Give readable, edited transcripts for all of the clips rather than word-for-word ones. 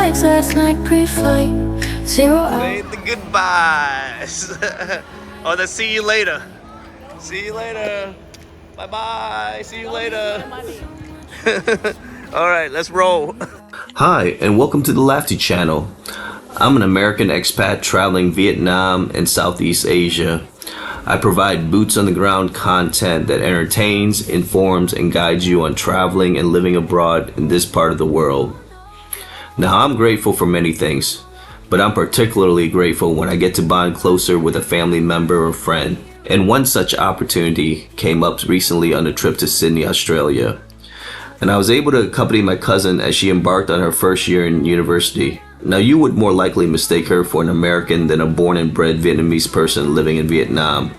bags last night pre-flight. 0 hour. Made the goodbyes. Oh, then see you later. See you later. Bye bye. See you later. All right, let's roll. Hi, and welcome to the LAFTEE channel. I'm an American expat traveling Vietnam and Southeast Asia. I provide boots on the ground content that entertains, informs, and guides you on traveling and living abroad in this part of the world. Now, I'm grateful for many things, but I'm particularly grateful when I get to bond closer with a family member or friend. And one such opportunity came up recently on a trip to Sydney, Australia. And I was able to accompany my cousin as she embarked on her first year in university. Now, you would more likely mistake her for an American than a born and bred Vietnamese person living in Vietnam.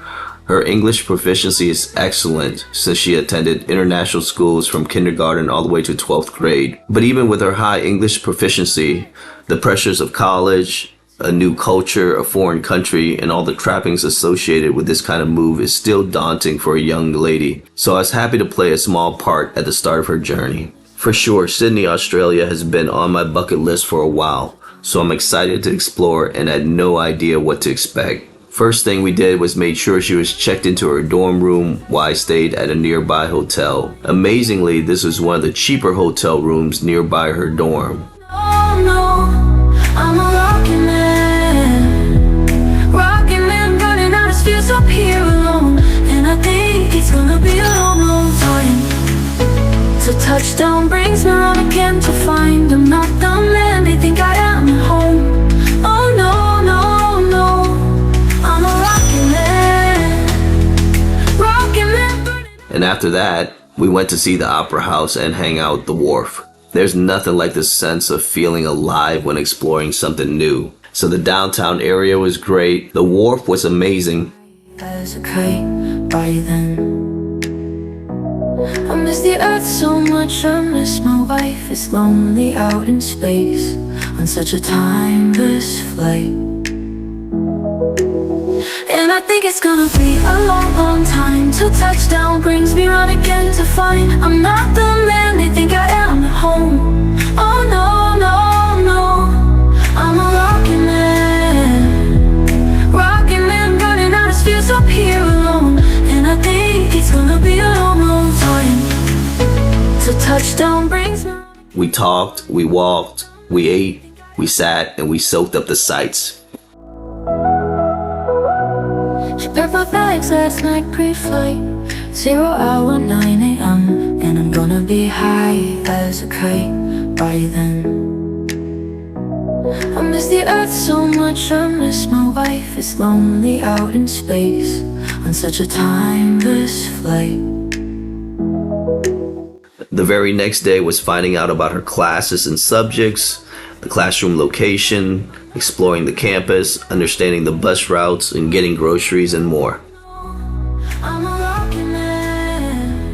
Her English proficiency is excellent since she attended international schools from kindergarten all the way to 12th grade. But even with her high English proficiency, the pressures of college, a new culture, a foreign country, and all the trappings associated with this kind of move is still daunting for a young lady. So I was happy to play a small part at the start of her journey. For sure, Sydney, Australia has been on my bucket list for a while, so I'm excited to explore and had no idea what to expect. First thing we did was made sure she was checked into her dorm room while I stayed at a nearby hotel. Amazingly, this was one of the cheaper hotel rooms nearby her dorm. Oh no, I'm a rockin' man running out of space up here alone. And I think it's gonna be a long time. So touchdown brings me around again to find I'm not the man they think I am at home. Oh no, no, no, I'm a rockin' man. And after that, we went to see the Opera House and hang out at the wharf. There's nothing like the sense of feeling alive when exploring something new. So the downtown area was great. The wharf was amazing. As a kite by then, I miss the earth so much. I miss my wife. It's lonely out in space on such a timeless flight. And I think it's gonna be a long, long time till touchdown brings me round again to find I'm not the man they think I am at home. Oh no, no, no, I'm a rockin' man running out of space up here alone. And I think it's gonna be a long, long time till touchdown brings me. We talked, we walked, we ate, we sat, and we soaked up the sights. She packed my bags last night pre-flight, 0 hour 9 a.m. And I'm gonna be high as a kite by then. I miss the earth so much, I miss my wife. It's lonely out in space on such a timeless flight. The very next day was finding out about her classes and subjects, the classroom location, exploring the campus, understanding the bus routes, and getting groceries and more. I'm a rockin' man.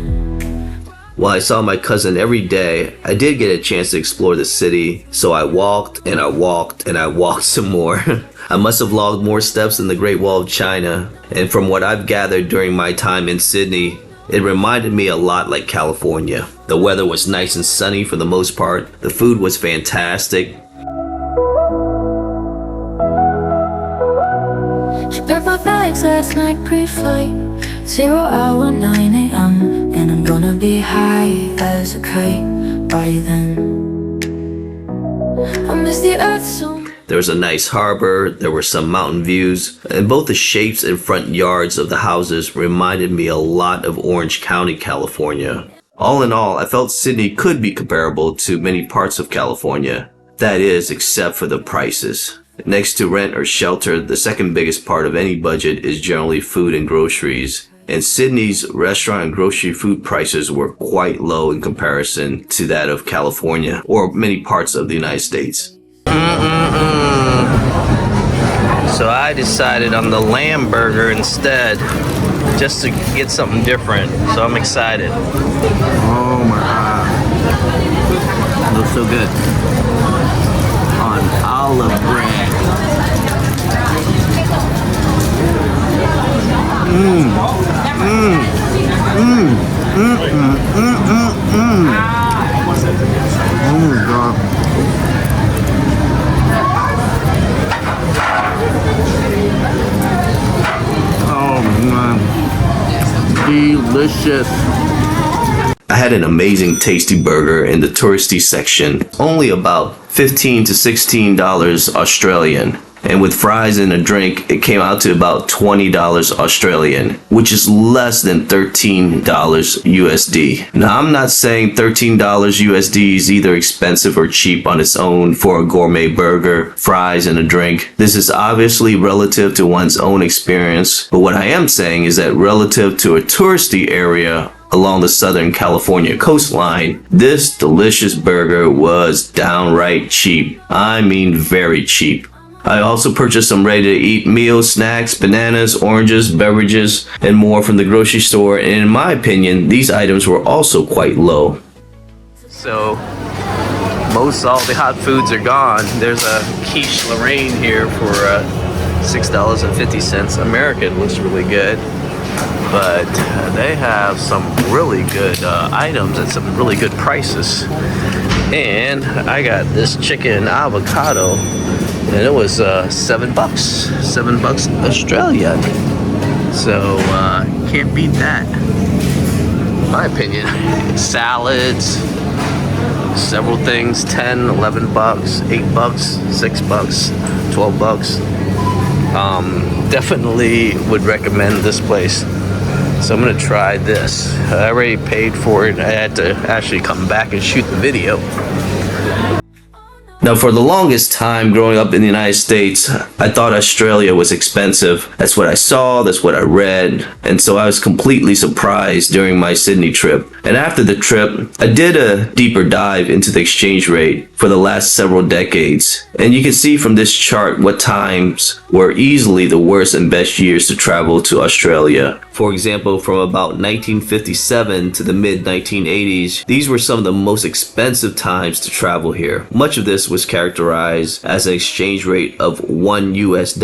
While I saw my cousin every day, I did get a chance to explore the city, so I walked and I walked and I walked some more. I must have logged more steps than the Great Wall of China, and from what I've gathered during my time in Sydney, it reminded me a lot like California. The weather was nice and sunny for the most part. The food was fantastic. She packed my bags last night pre-flight, 0 hour 9 a.m. And I'm gonna be high as a kite by then. I miss the earth so much. There was a nice harbor, there were some mountain views, and both the shapes and front yards of the houses reminded me a lot of Orange County, California. All in all, I felt Sydney could be comparable to many parts of California. That is, except for the prices. Next to rent or shelter, the second biggest part of any budget is generally food and groceries. And Sydney's restaurant and grocery food prices were quite low in comparison to that of California or many parts of the United States. So I decided on the lamb burger instead, just to get something different. So I'm excited. Oh my god. It looks so good. On olive bread. Oh my god. delicious. I had an amazing tasty burger in the touristy section, only about $15 to $16 Australian. And with fries and a drink, it came out to about $20 Australian, which is less than $13 USD. Now, I'm not saying $13 USD is either expensive or cheap on its own for a gourmet burger, fries, and a drink. This is obviously relative to one's own experience, but what I am saying is that relative to a touristy area along the Southern California coastline, this delicious burger was downright cheap. I mean, very cheap. I also purchased some ready-to-eat meals, snacks, bananas, oranges, beverages, and more from the grocery store, and in my opinion, these items were also quite low. So, most all the hot foods are gone. There's a quiche Lorraine here for $6.50 American. Looks really good. But they have some really good items at some really good prices. And I got this chicken avocado, and it was $7 Australian. So can't beat that, in my opinion. Salads, several things, 10, 11 bucks, 8 bucks, 6 bucks, 12 bucks. Definitely would recommend this place. So I'm gonna try this. I already paid for it. I had to actually come back and shoot the video. Now, for the longest time growing up in the United States, I thought Australia was expensive. That's what I saw, that's what I read, and so I was completely surprised during my Sydney trip. And after the trip, I did a deeper dive into the exchange rate for the last several decades. And you can see from this chart what times were easily the worst and best years to travel to Australia. For example, from about 1957 to the mid-1980s, these were some of the most expensive times to travel here. Much of this was characterized as an exchange rate of $1 US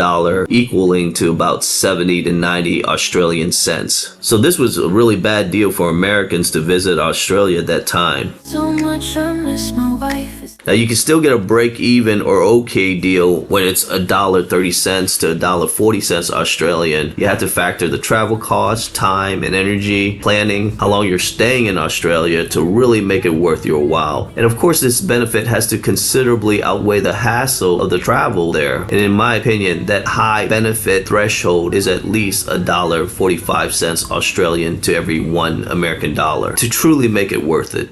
equaling to about 70 to 90 Australian cents. So this was a really bad deal for Americans to visit Australia at that time. So much I miss my wife. Now, you can still get a break-even or okay deal when it's $1.30 to $1.40 Australian. You have to factor the travel costs, time, and energy, planning, how long you're staying in Australia to really make it worth your while. And of course, this benefit has to considerably outweigh the hassle of the travel there. And in my opinion, that high benefit threshold is at least $1.45 Australian to every $1 American to truly make it worth it.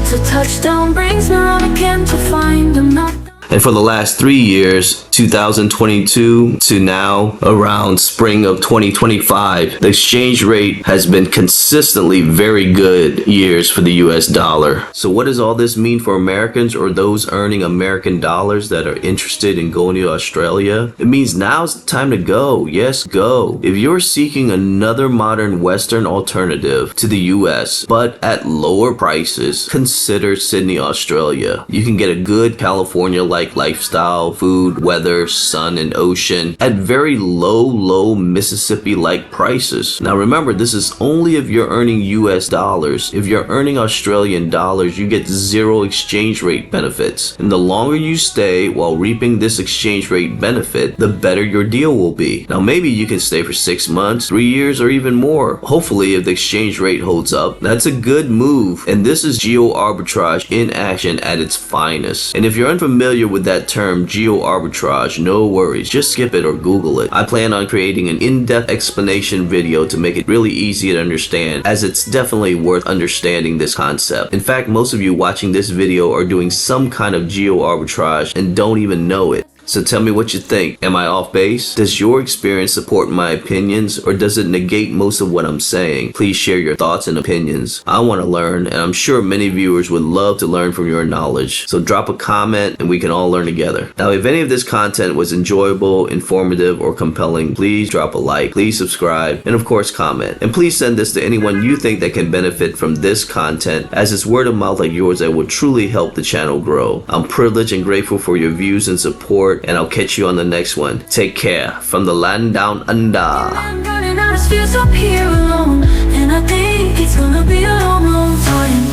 So touchdown brings me around again to find I'm not. And for the last 3 years, 2022 to now, around spring of 2025, the exchange rate has been consistently very good years for the US dollar. So what does all this mean for Americans or those earning American dollars that are interested in going to Australia? It means now's the time to go. Yes, go. If you're seeking another modern Western alternative to the US, but at lower prices, consider Sydney, Australia. You can get a good California-like lifestyle, food, weather, sun, and ocean at very low Mississippi-like prices. Now remember, this is only if you're earning US dollars. If you're earning Australian dollars, you get zero exchange rate benefits. And the longer you stay while reaping this exchange rate benefit, the better your deal will be. Now maybe you can stay for 6 months, 3 years, or even more. Hopefully, if the exchange rate holds up, that's a good move. And this is Geoarbitrage in action at its finest. And if you're unfamiliar with that term, Geoarbitrage, no worries, just skip it or Google it. I plan on creating an in-depth explanation video to make it really easy to understand, as it's definitely worth understanding this concept. In fact, most of you watching this video are doing some kind of Geoarbitrage and don't even know it. So tell me what you think. Am I off base? Does your experience support my opinions, or does it negate most of what I'm saying? Please share your thoughts and opinions. I want to learn, and I'm sure many viewers would love to learn from your knowledge. So drop a comment and we can all learn together. Now, if any of this content was enjoyable, informative, or compelling, please drop a like, please subscribe, and of course comment. And please send this to anyone you think that can benefit from this content, as it's word of mouth like yours that will truly help the channel grow. I'm privileged and grateful for your views and support, and I'll catch you on the next one. Take care from the land down under. I'm running out of space up here alone, and I think it's gonna be a long time.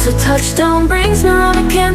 So touchdown brings me around again